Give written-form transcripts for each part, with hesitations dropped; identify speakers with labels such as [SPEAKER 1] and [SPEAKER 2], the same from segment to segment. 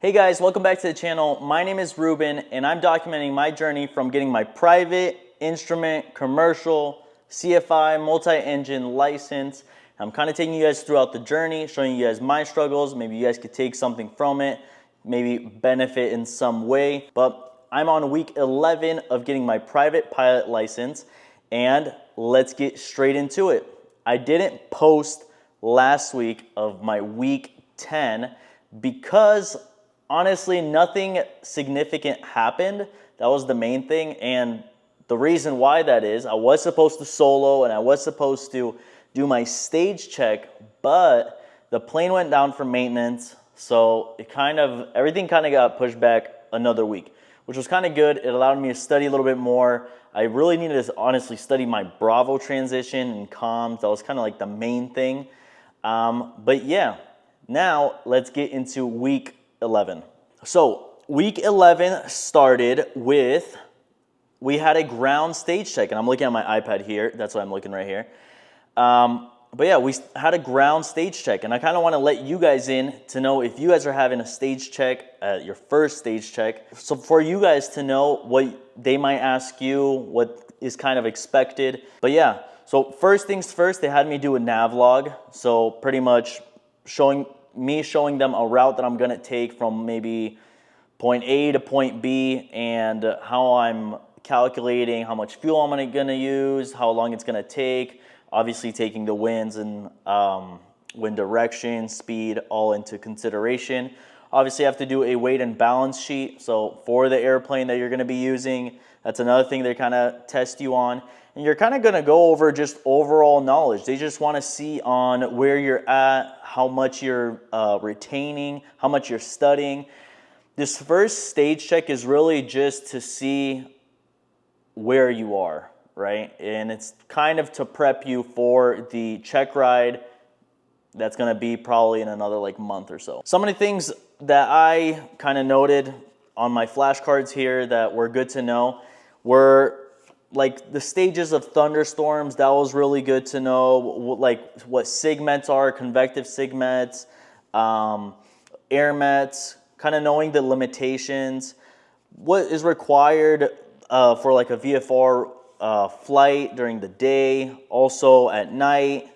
[SPEAKER 1] Hey guys, welcome back to the channel. My name is Ruben and I'm documenting my journey from getting my private, instrument, commercial, CFI, multi-engine license. I'm kind of taking you guys throughout the journey, showing you guys my struggles. Maybe you guys could take something from it, maybe benefit in some way. But I'm on week 11 of getting my private pilot license and let's get straight into it. I didn't post last week of my week 10 because honestly, nothing significant happened. That was the main thing. And the reason why that is, I was supposed to solo and I was supposed to do my stage check, but the plane went down for maintenance. So everything kind of got pushed back another week, which was kind of good. It allowed me to study a little bit more. I really needed to honestly study my Bravo transition and comms. That was kind of like the main thing. But yeah, now let's get into week 11. So week 11 started with, we had a ground stage check, and I'm looking at my iPad here. That's why I'm looking right here. But yeah, we had a ground stage check, and I kind of want to let you guys in to know if you guys are having a stage check, your first stage check. So for you guys to know what they might ask you, what is kind of expected. But yeah, so first things first, they had me do a navlog. So pretty much showing them a route that I'm gonna take from maybe point A to point B and how I'm calculating how much fuel I'm gonna use, how long it's gonna take, obviously taking the winds and wind direction, speed, all into consideration. Obviously, I have to do a weight and balance sheet. So for the airplane that you're gonna be using, that's another thing they kind of test you on. And you're kind of going to go over just overall knowledge. They just want to see on where you're at, how much you're retaining, how much you're studying. This first stage check is really just to see where you are, right? And it's kind of to prep you for the check ride that's going to be probably in another month or so. Some of the things that I kind of noted on my flashcards here that were good to know were like the stages of thunderstorms. That was really good to know, like what segments are, convective segments, air mets, kind of knowing the limitations, what is required for like a VFR flight during the day, also at night,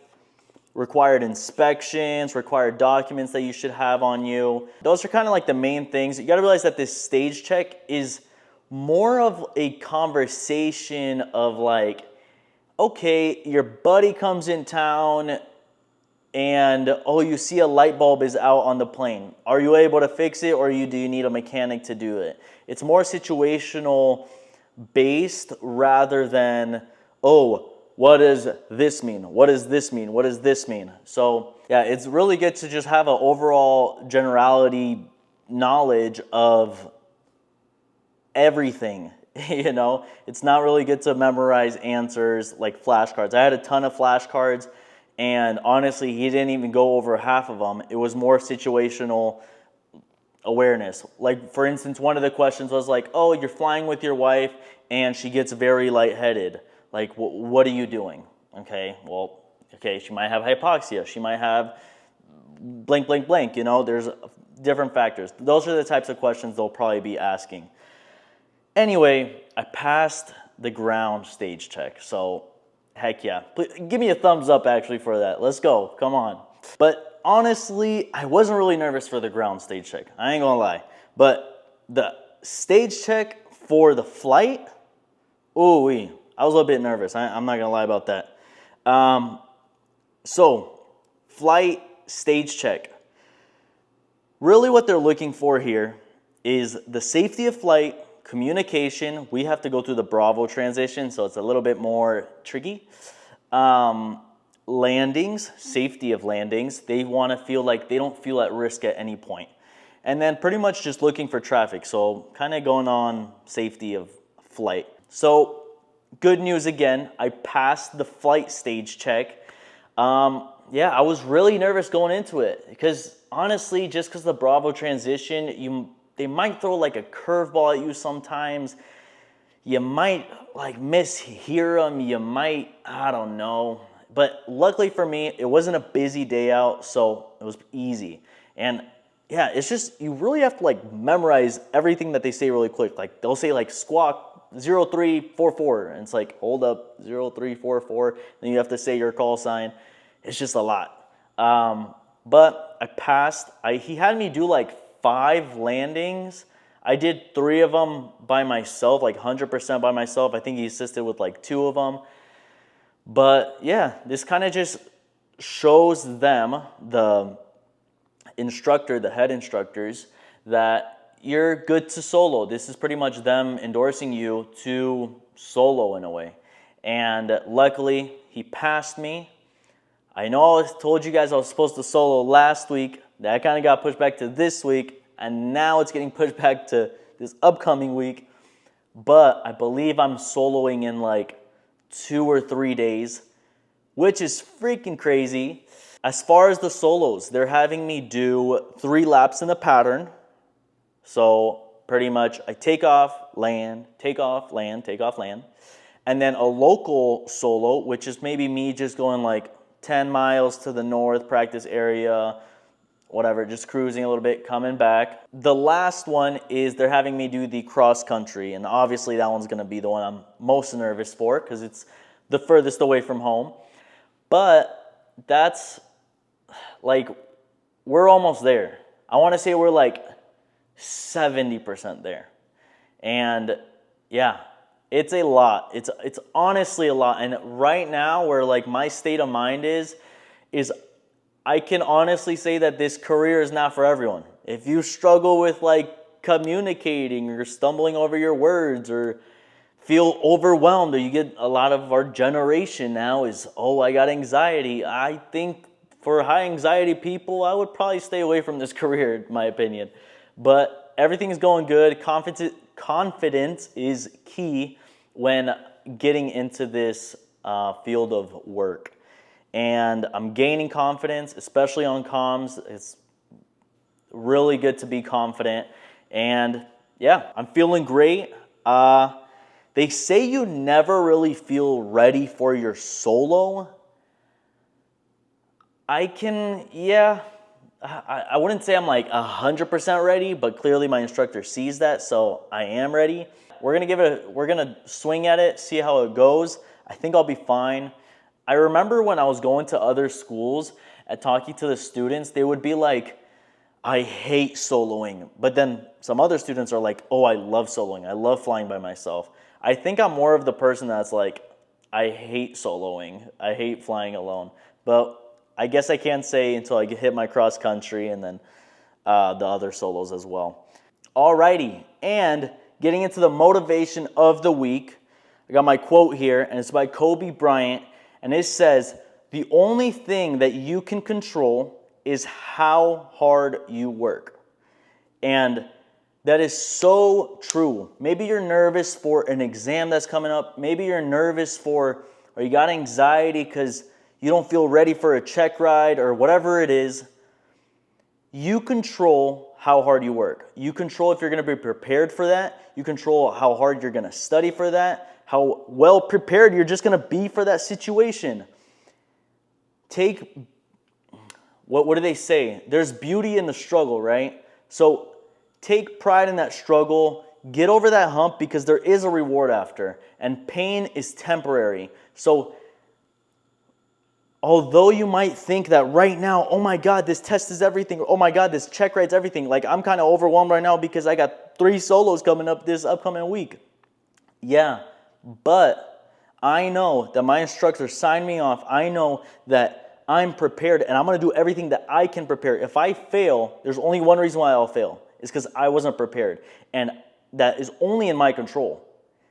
[SPEAKER 1] required inspections, required documents that you should have on you. Those are kind of like the main things. You got to realize that this stage check is more of a conversation of like, okay, your buddy comes in town and oh, you see a light bulb is out on the plane. Are you able to fix it, or do you need a mechanic to do it? It's more situational based rather than, oh, what does this mean? What does this mean? What does this mean? So yeah, it's really good to just have an overall generality knowledge of everything. You know, it's not really good to memorize answers like flashcards. I had a ton of flashcards, and honestly, he didn't even go over half of them. It was more situational awareness. Like, for instance, one of the questions was like, oh, you're flying with your wife and she gets very lightheaded. Like, what are you doing? Okay, well, okay, she might have hypoxia. She might have blank, blank, blank. You know, there's different factors. Those are the types of questions they'll probably be asking. Anyway, I passed the ground stage check, so heck yeah. Give me a thumbs up actually for that. Let's go, come on. But honestly, I wasn't really nervous for the ground stage check. I ain't gonna lie. But the stage check for the flight, ooh-wee, I was a little bit nervous. I'm not gonna lie about that. So, flight stage check. Really what they're looking for here is the safety of flight, communication. We have to go through the Bravo transition, so it's a little bit more tricky. Landings, safety of landings. They want to feel like they don't feel at risk at any point. And then pretty much just looking for traffic. So kind of going on safety of flight. So good news again, I passed the flight stage check. Yeah, I was really nervous going into it because honestly, just because the Bravo transition, they might throw like a curveball at you sometimes. You might like mishear them. You might, I don't know. But luckily for me, it wasn't a busy day out, so it was easy. And yeah, it's just, you really have to like memorize everything that they say really quick. Like they'll say like squawk 0344, and it's like hold up 0344. Then you have to say your call sign. It's just a lot. But I passed. He had me do like 5 landings. I did 3 of them by myself, like 100% by myself. I think he assisted with like 2 of them. But yeah, this kind of just shows them, the instructor, the head instructors, that you're good to solo. This is pretty much them endorsing you to solo in a way. And luckily, he passed me. I know I told you guys I was supposed to solo last week. That kind of got pushed back to this week, and now it's getting pushed back to this upcoming week. But I believe I'm soloing in like 2 or 3 days, which is freaking crazy. As far as the solos, they're having me do 3 laps in the pattern. So pretty much I take off, land, take off, land, take off, land. And then a local solo, which is maybe me just going like 10 miles to the north, practice area, whatever, just cruising a little bit, coming back. The last one is they're having me do the cross country. And obviously that one's going to be the one I'm most nervous for because it's the furthest away from home. But that's like, we're almost there. I want to say we're like 70% there. And yeah, it's a lot. It's honestly a lot. And right now where like my state of mind is I can honestly say that this career is not for everyone. If you struggle with like communicating or stumbling over your words or feel overwhelmed, or you get a lot of our generation now is, oh, I got anxiety. I think for high anxiety people, I would probably stay away from this career, in my opinion. But everything is going good. Confidence is key when getting into this field of work. And I'm gaining confidence, especially on comms. It's really good to be confident. And yeah, I'm feeling great. They say you never really feel ready for your solo. I wouldn't say I'm like 100% ready, but clearly my instructor sees that, so I am ready. We're gonna swing at it, see how it goes. I think I'll be fine. I remember when I was going to other schools and talking to the students, they would be like, I hate soloing. But then some other students are like, oh, I love soloing. I love flying by myself. I think I'm more of the person that's like, I hate soloing. I hate flying alone. But I guess I can't say until I hit my cross country and then the other solos as well. Alrighty, and getting into the motivation of the week, I got my quote here, and it's by Kobe Bryant, and it says, the only thing that you can control is how hard you work. And that is so true. Maybe you're nervous for an exam that's coming up. Maybe you're nervous or you got anxiety because you don't feel ready for a check ride or whatever it is. You control how hard you work. You control if you're going to be prepared for that. You control how hard you're going to study for that, how well prepared you're just going to be for that situation. What do they say? There's beauty in the struggle, right? So take pride in that struggle. Get over that hump because there is a reward after. And pain is temporary. So although you might think that right now, oh my God, this test is everything. Oh my God, this check ride's everything. Like I'm kind of overwhelmed right now because I got 3 solos coming up this upcoming week. Yeah, but I know that my instructor signed me off. I know that I'm prepared and I'm going to do everything that I can prepare. If I fail, there's only one reason why I'll fail. It's because I wasn't prepared. And that is only in my control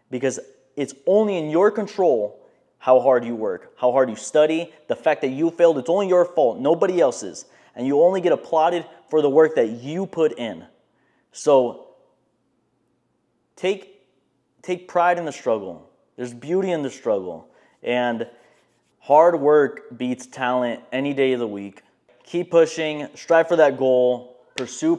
[SPEAKER 1] because it's only in your control how hard you work, how hard you study. The fact that you failed, it's only your fault, nobody else's. And you only get applauded for the work that you put in. So take pride in the struggle. There's beauty in the struggle. And hard work beats talent any day of the week. Keep pushing, strive for that goal, pursue,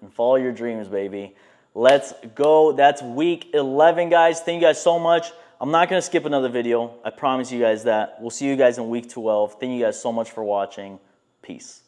[SPEAKER 1] and follow your dreams, baby. Let's go. That's week 11, guys. Thank you guys so much. I'm not going to skip another video. I promise you guys that. We'll see you guys in week 12. Thank you guys so much for watching. Peace.